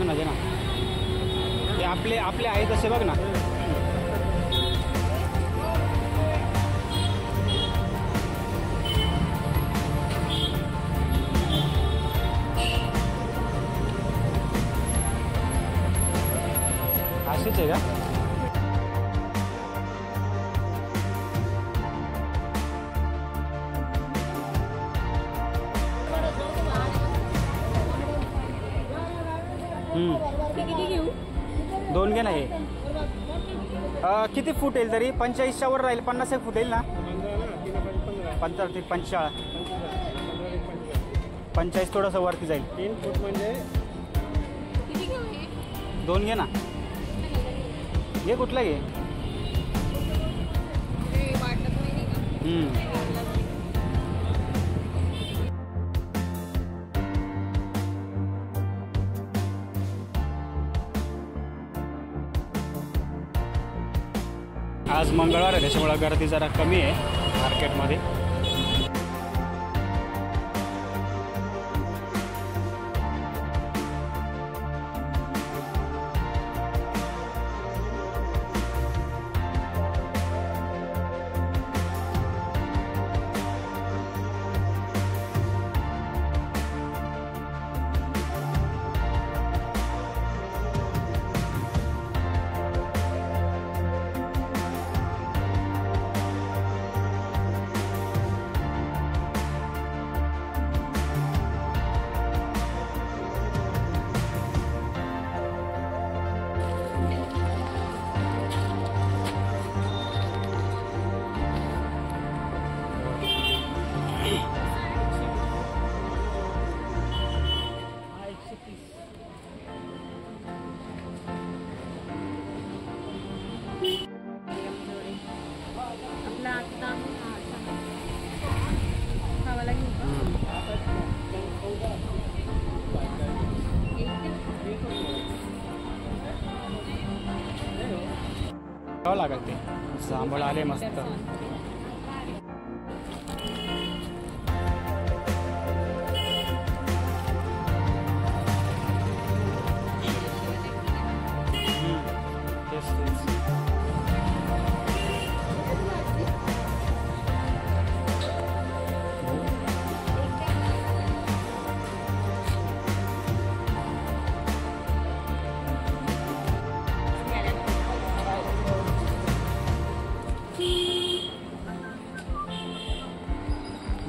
बघ ना, दे ना. ते आपले आपले आहे तसे बघ ना. असेच आहे का? दोन घे ना. हे किती फूट येईल तरी? 45च्या वर राहील. 50 एक फूट येईल ना. 50 ते 50 45 थोडंसं वरती जाईल. 3 फूट म्हणजे दोन घे ना. घे कुठला घे. आज मंगळवार आहे त्याच्यामुळे गर्दी जरा कमी आहे मार्केटमध्ये. लागल ते जांभळ आले मस्त.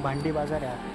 भांडी बाजार आहे.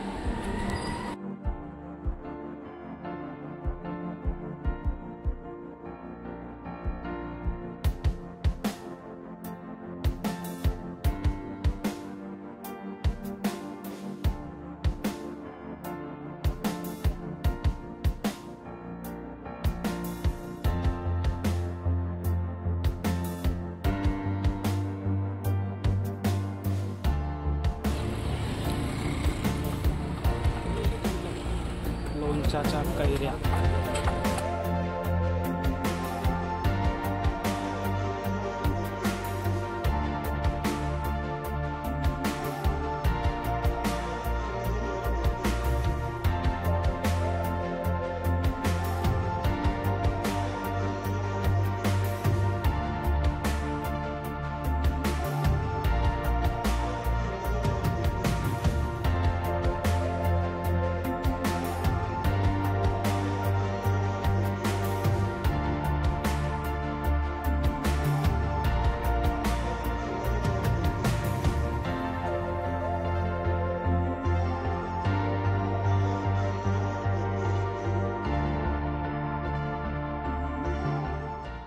लोणच्याच्या कैऱ्या.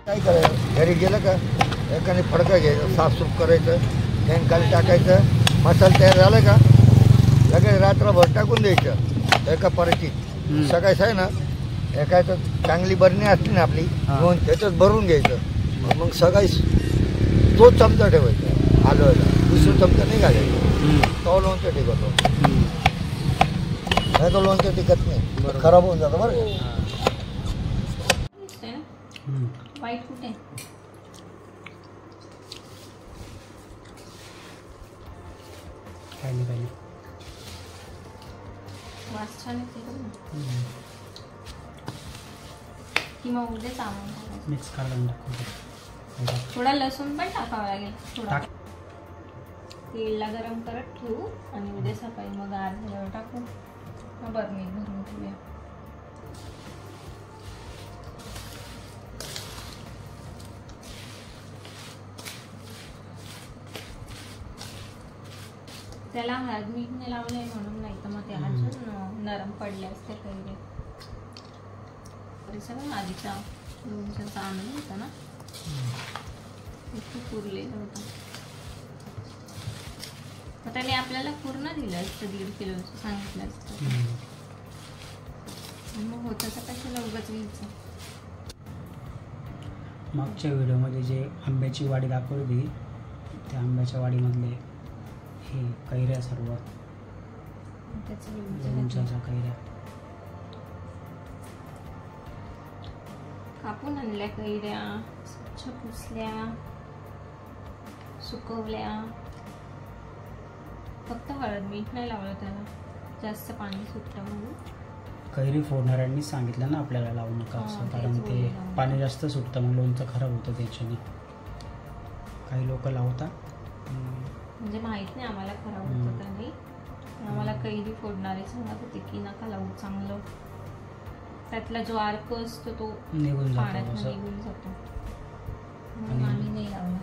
काय करायचं, घरी गेलं का एकाने फडका घ्यायचं, साफसूफ करायचं, फॅन खाली टाकायचं, मसाला तयार झाला का लगेच रात्रभर टाकून द्यायचं एका पराठीत. सकाळी आहे ना एकाचं चांगली बरणी असते ना आपली दोन, त्याच्यात भरून घ्यायचं. मग सकाळी तोच चमचा ठेवायचा हलवायला, दुसरं चमचा नाही घालायचं. तो लोणचं टिकतो, नाही तो लोणचं टिकत नाही, खराब होऊन जातं बरं का. वाईट कुठे काय नाही वास छान येते. किंवा उद्याच आणून टाकायचं. मिक्स काढून टाकू. थोडा लसूण पण टाकावा लागेल. थोडा टाक. तेलला गरम करत ठेवू आणि उद्या सकाळी मग अर्ध्यावर टाकू. मग बरं भरून ठेवूया. त्याला हळद मीठ नाही लावलंय म्हणून, नाही तर मग ते अजून नरम पडले असते कैरी. सगळं आधीचा लोणचं आणलं होतं ना, खूप उरलेलं होतं. मग त्याने आपल्याला पूर्ण दिलं असतं 1.5 किलोचं सांगितलं असतं. मग होतं तर कशाला उगाच घ्यायचं. मागच्या व्हिडिओमध्ये जे आंब्याची वाडी दाखवली होती, त्या आंब्याच्या वाडीमधले हे कैऱ्या सर्व त्याचं लोणचं लोणच्याच्या कैऱ्या कापून आणल्या कैऱ्या, स्वच्छ पुसल्या, सुकवल्या. फक्त हळद मीठ नाही लावलं त्याला, जास्त पाणी सुटतं म्हणून. कैरी फोडणाऱ्यांनी सांगितलं ना आपल्याला लावू नका असं, कारण ते पाणी जास्त सुटतं मग लोणचं खराब होतं त्याच्याने. काही लोक लावतात, म्हणजे माहित नाही आम्हाला खराब होतं का नाही. आम्हाला कैरी फोडणारे सांगत होते की नका लावू, चांगलं त्यातला जो अर्क असतो तो निघून पाण्यात जातो असं. निघून जातो. म्हणून आम्ही नाही लावला.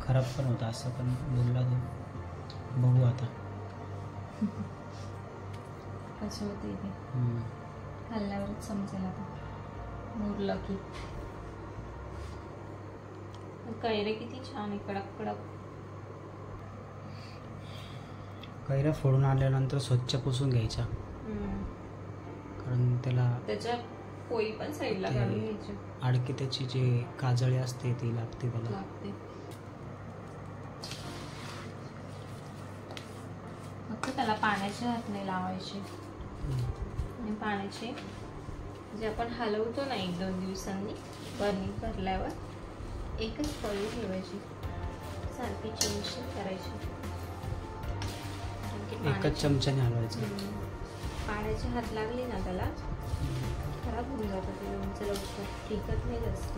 खराब पण होतं असं पण बोलला तो. बघू आता कसं होते ते खाल्ल्यावरच समजेल आता, मुरलं की. कैरे किती छान आहे, कडक कडक. कैऱ्या फोडून आणल्यानंतर स्वच्छ पुसून घ्यायच्या, कारण त्याच्या पोळी पण साईडला काढून घ्यायची. आडकी त्याची जी काजळी असते ती लागते त्याला. लागते. फक्त त्याला पाण्याचे हात नाही लावायचे. आणि पाण्याचे जे आपण हलवतो ना 1-2 दिवसांनी बर्नी भरल्यावर, एकच पळी ठेवायची, सारखी चमची करायची. एकच चमच्याने हलवायचं. पाण्याचे हात लागले ना त्याला खराब होऊन जातं ते लोणचं, लवकर टिकत नाही जास्त.